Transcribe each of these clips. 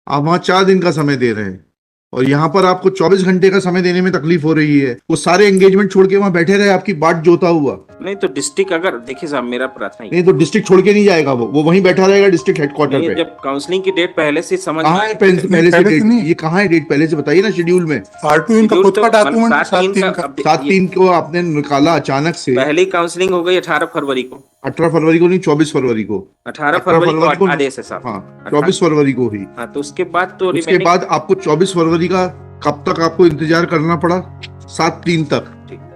आप वहां 4 दिन का समय दे रहे हैं और यहाँ पर आपको 24 घंटे का समय देने में तकलीफ हो रही है। वो सारे एंगेजमेंट छोड़ के वहां बैठे रहे आपकी बाट जोता हुआ। नहीं तो डिस्ट्रिक्ट, अगर देखिए साहब मेरा प्रार्थना नहीं तो डिस्ट्रिक्ट छोड़ के नहीं जाएगा, वो वहीं बैठा रहेगा डिस्ट्रिक्ट हेडक्वार्टर नहीं, पे। जब काउंसलिंग की डेट पहले से समझ कहाँ है पहले से पहले डेट? से नहीं। ये कहाँ है डेट? पहले से बताइए ना शेड्यूल में। R2 इनका खुद का डॉक्यूमेंट 7/3 का। 7/3 को आपने निकाला अचानक से। पहली काउंसलिंग हो गई 18 फरवरी को। 18 फरवरी को नहीं, 24 फरवरी को। 18 फरवरी को आदेश है साहब। हाँ, 24 फरवरी को ही। हाँ, तो उसके बाद तो उसके बाद आपको 24 फरवरी का कब तक आपको इंतजार करना पड़ा? 7/3 तक।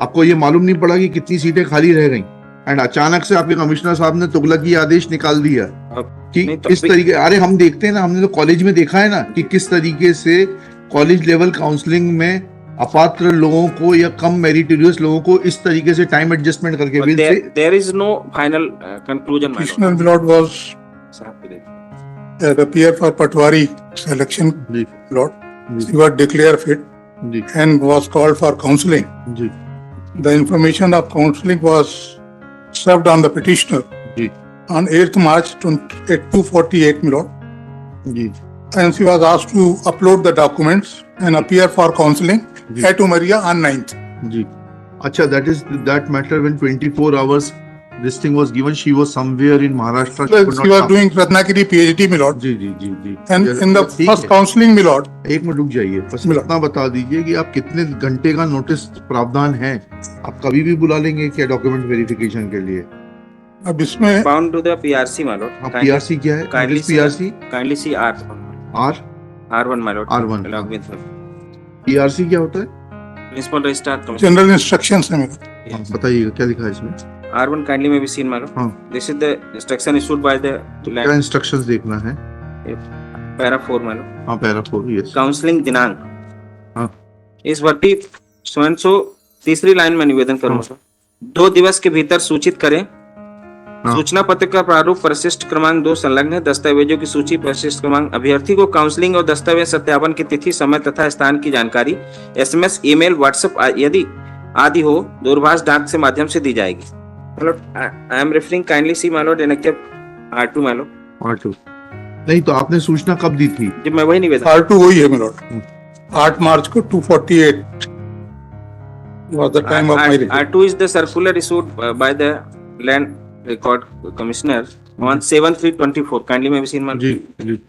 आपको ये मालूम नहीं पड़ा कि कितनी सीटें खाली रह गई, एंड अचानक से आपके कमिश्नर साहब ने तुगलकी आदेश निकाल दिया कि किस तरीके। अरे हम देखते हैं ना, हमने तो कॉलेज में देखा है ना कि किस तरीके से कॉलेज लेवल काउंसलिंग में अपात्र लोगों को या कम मेरिटोरियस लोगों को इस तरीके से टाइम एडजस्टमेंट करके there is no final conclusion. Krishna Milord was appear for Patwari selection. Lord, he was declared fit and was called for counselling. The information of counselling was served on the petitioner on 8th March at 2:48 Milord. And she was asked to upload the documents and appear for counselling at Umaria on 9th. अच्छा, that matter when 24 hours this thing was given, she was somewhere in Maharashtra. She was doing Ratnagiri PhD, Milord. जी। And in the first counselling, Milord. एक minute रुक जाइए, बस इतना बता दीजिए कि आप कितने घंटे का नोटिस प्रावधान है। आप कभी भी बुला लेंगे क्या डॉक्यूमेंट वेरिफिकेशन के लिए? अब इसमें bound to the PRC my lord. PRC क्या है? PRC kindly see R1 my lord. R1 along with PRC क्या होता है? प्रिंसिपल रजिस्ट्रार जनरल इंस्ट्रक्शंस है मेरा। बताइएगा क्या लिखा है इसमें? R1 kindly may be seen my lord. This is the instruction issued by the क्या इंस्ट्रक्शंस देखना है? Para 4 my lord. हाँ, पैरा 4, यस। काउंसलिंग दिनांक। हाँ, इस वर्ती सो तीसरी लाइन में निवेदन करूंगा। 2 दिवस के भीतर सूचित करें। सूचना पत्र का प्रारूप परिशिष्ट क्रमांक 2 संलग्न है। दस्तावेजों की सूची परिशिष्ट क्रमांक। अभ्यर्थी को काउंसलिंग और दस्तावेज सत्यापन की तिथि, समय तथा स्थान की जानकारी SMS, ईमेल, व्हाट्सएप यदि आदि हो दूरभाष डाक से माध्यम से दी जाएगी। I am referring kindly see my lord enacted R2 my lord. R2 नहीं तो आपने सूचना कब दी थी? जब मैं वही निवेदन। R2 वही है my lord। 8 मार्च को 2:48 was the time of my report. R2 is the circular issued by the land record commissioner on 7/3/24 kindly may be seen my lord. जी।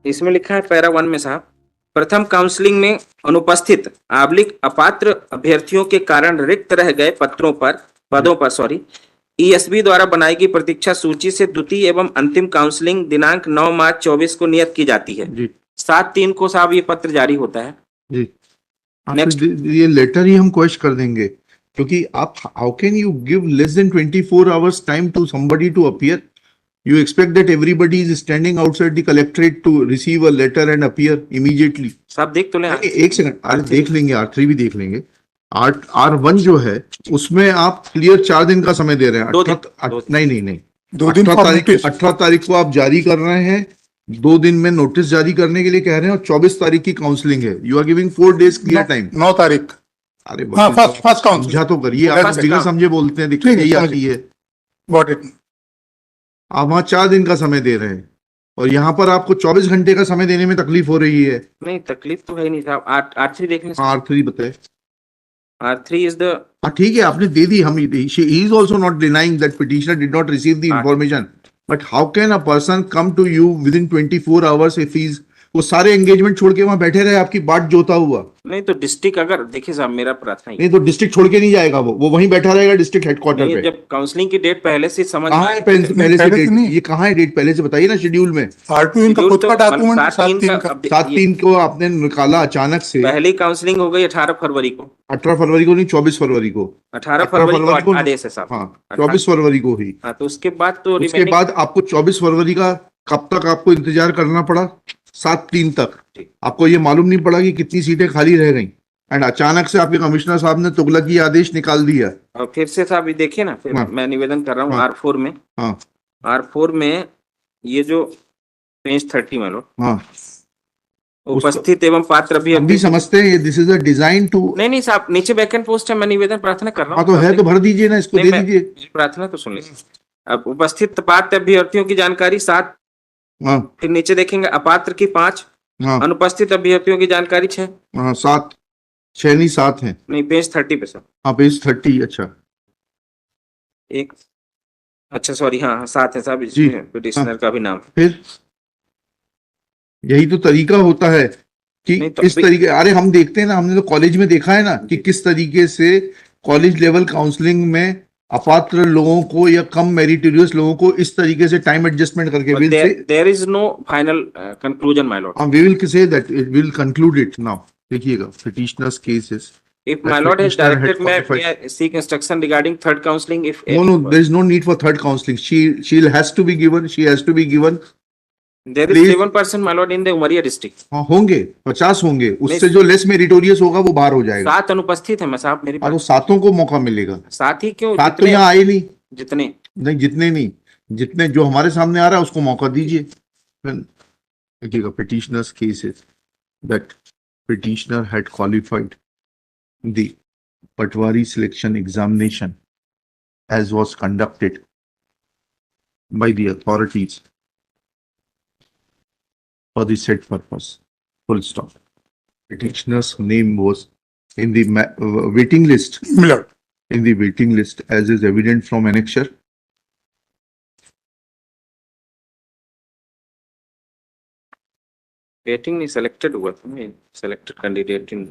इसमें लिखा है पैरा 1 में साहब, प्रथम काउंसलिंग में अनुपस्थित अपात्र अभ्यर्थियों के कारण रिक्त रह गए पदों पर ESB द्वारा बनाई गई प्रतीक्षा सूची से द्वितीय एवं अंतिम काउंसलिंग दिनांक 9 मार्च 24 को नियत की जाती है। 7/3 को साहब ये पत्र जारी होता है। जी। नेक्स्ट ये लेटर ही हम क्वेश्चन कर देंगे, क्योंकि आप how can you give less than 24 hours time to somebody to appear? You expect that everybody is standing outside the collectorate to receive a letter and appear immediately? साहब देख तो लें। एक सेकंड, देख लेंगे। R3 भी देख लेंगे। R1 जो है उसमें आप क्लियर 4 दिन का समय दे रहे हैं। नहीं 18 तारीख को आप जारी कर रहे हैं। 2 दिन में नोटिस जारी करने के लिए कह रहे हैं और 24 तारीख की काउंसलिंग है। You are giving 4 days clear time. 9 तारीख। अरे फर्स्ट काउंसलिंग तो करिए, आप बिना समझे बोलते हैं, दिक्कत यही आती है। Got it. आप वहां 4 दिन का समय दे रहे हैं और यहाँ पर आपको 24 घंटे का समय देने में तकलीफ हो रही है। नहीं, तकलीफ तो है नहीं साहब। R3 देख लें। R3 बताए। R3 is the ठीक है, आपने दे दी। हम he is also not denying that petitioner did not receive the information, but how can a person come to you within 24 hours if he's वो सारे एंगेजमेंट छोड़ के वहां बैठे रहे आपकी बाट जोता हुआ? नहीं तो डिस्ट्रिक्ट, अगर देखिए साहब मेरा प्रार्थना नहीं तो डिस्ट्रिक्ट छोड़ के नहीं जाएगा, वो वहीं बैठा रहेगा डिस्ट्रिक्ट हेडक्वार्टर पे। जब काउंसलिंग की डेट पहले से समझ। कहाँ है पहले से डेट? ये कहाँ है डेट? पहले से बताइए ना शेड्यूल में। R2 इनका खुद का डॉक्यूमेंट 7/3 को आपने निकाला अचानक से। पहली काउंसलिंग हो गई 18 फरवरी को। 18 फरवरी को नहीं, 24 फरवरी को। 18 फरवरी को आदेश है साहब। हाँ, 24 फरवरी को ही। हाँ, तो उसके बाद आपको 24 फरवरी का कब तक आपको इंतजार करना पड़ा? 7/3 तक। आपको ये मालूम नहीं पड़ा कि कितनी सीटें खाली रह गई, एंड अचानक से आपके कमिश्नर साहब ने तुगलकी आदेश निकाल दिया। और फिर से साहब ये देखिए ना, फिर मैं निवेदन कर रहा हूँ। R4 में। R4 में ये जो पेज 30 में लो। उपस्थित एवं पात्र भी समझते हैं this is a design too. नहीं साहब, नीचे वैकेंट पोस्ट है। मैं निवेदन प्रार्थना कर रहा हूँ। तो है तो भर दीजिए ना, इसको दे दीजिए। प्रार्थना तो सुन लीजिए। अब उपस्थित पात्र अभ्यर्थियों की जानकारी 7 हाँ फिर नीचे देखेंगे अपात्र की 5, हाँ अनुपस्थित अभ्यर्थियों की जानकारी 6। हाँ 7, 6 नहीं 7 है। नहीं, पेज 30 पे सर। हाँ पेज 30। अच्छा एक, अच्छा सॉरी, हाँ 7 है साहब, जी। इसमें पिटिशनर का भी नाम। फिर यही तो तरीका होता है कि नहीं तो इस तरीके, अरे हम देखते हैं ना, हमने तो कॉलेज में देखा है ना कि किस तरीके से कॉलेज लेवल काउंसलिंग में अपात्र लोगों को या कम मेरिटोरियस लोगों को इस तरीके से टाइम एडजस्टमेंट करके will say there is no final conclusion my lord. we will say that it will conclude it now. देखिएगा petitioner's cases If my that lord has petitioner had directed, may qualified. I seek instruction regarding third counseling if No, there is no need for third counseling. She has to be given. She has to be given. there is Please. 7% my lord in the Umaria district। हाँ होंगे 50 होंगे, उससे जो less meritorious होगा वो बाहर हो जाएगा। 7 अनुपस्थित है मैं साहब मेरे और वो पास। सातों को मौका मिलेगा। 7 ही क्यों, 7 तो यहाँ आए नहीं। जितने नहीं जितने नहीं, जितने जो हमारे सामने आ रहा है उसको मौका दीजिए। देखिएगा petitioner's cases that petitioner had qualified the Patwari selection examination as was conducted by the authorities for the said purpose. Full stop. Petitioner's name was in the waiting list. Milord. In the waiting list, as is evident from annexure. Waiting नहीं, selected हुआ था मैं, selected candidate in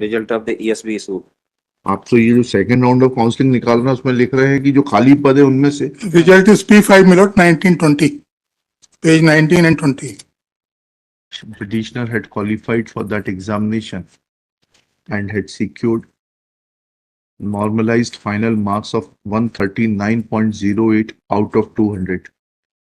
result of the ESB issue. आप तो ये जो second round of counselling निकाल रहे हैं उसमें लिख रहे हैं कि जो खाली पद है उनमें से Result is P5 Milord 1920, page 19 and 20. petitioner had qualified for that examination and had secured normalized final marks of 139.08 out of 200.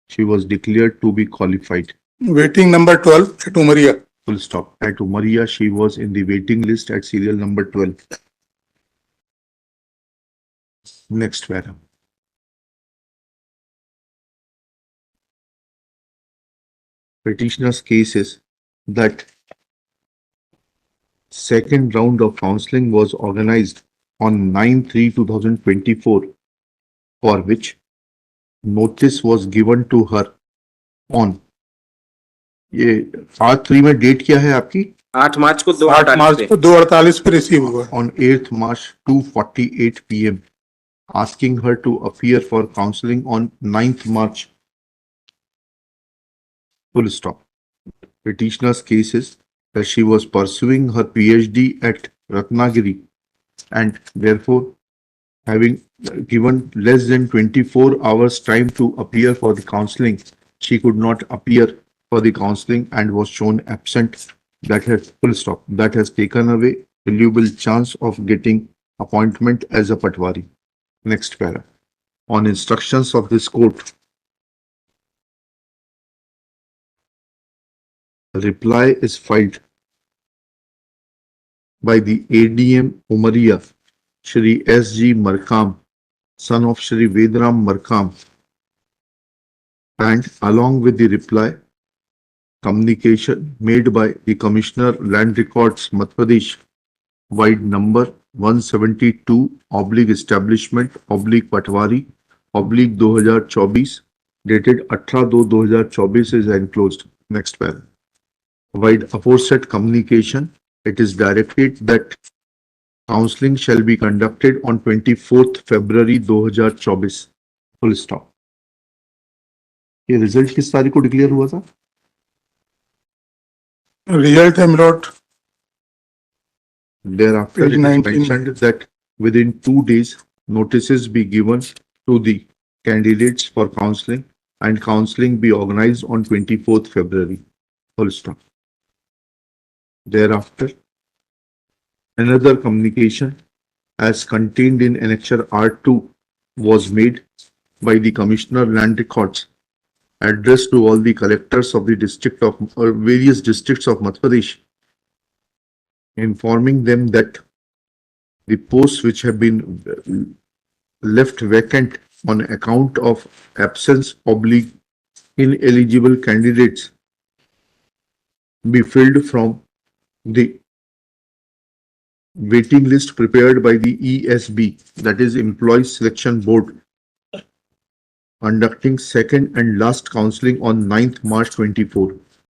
She was declared to be qualified. Waiting number 12 at Umaria. Full stop. At Umaria, she was in the waiting list at serial number 12. Next para. Petitioner's case is that second round of counseling was organized on 9/3/2024, for which notice was given to her on ये 8/3 में date क्या है आपकी? 8 मार्च को 8 मार्च को 2:48 पे receive हुआ। On 8th March 2:48 p.m. asking her to appear for counseling on 9th March. Full stop. Petitioner's case is that she was pursuing her PhD at Ratnagiri and therefore having given less than 24 hours time to appear for the counseling, she could not appear for the counseling and was shown absent. That has full stop. That has taken away valuable chance of getting appointment as a Patwari. Next para. On instructions of this court, a reply is filed by the ADM Umaria, Shri S.G. Markam, son of Shri Vedram Markam, and along with the reply, communication made by the Commissioner Land Records Madhya Pradesh, wide number 172 establishment Patwari 2024 dated 18/2/2024 is enclosed. Next paragraph. Wide aforesaid communication, it is directed that counseling shall be conducted on 24th February 2024. Full stop. ये result किस तारीख को declare हुआ था? Result है मिलोट Thereafter, Page it is 19. mentioned that within 2 days, notices be given to the candidates for counseling and counseling be organized on 24th February. Full stop. Thereafter, another communication as contained in Annexure R2 was made by the Commissioner Land Records addressed to all the collectors of the district of various districts of Madhya Pradesh, informing them that the posts which have been left vacant on account of absence / ineligible candidates be filled from the waiting list prepared by the ESB, that is Employees Selection Board, conducting second and last counseling on 9th March 24.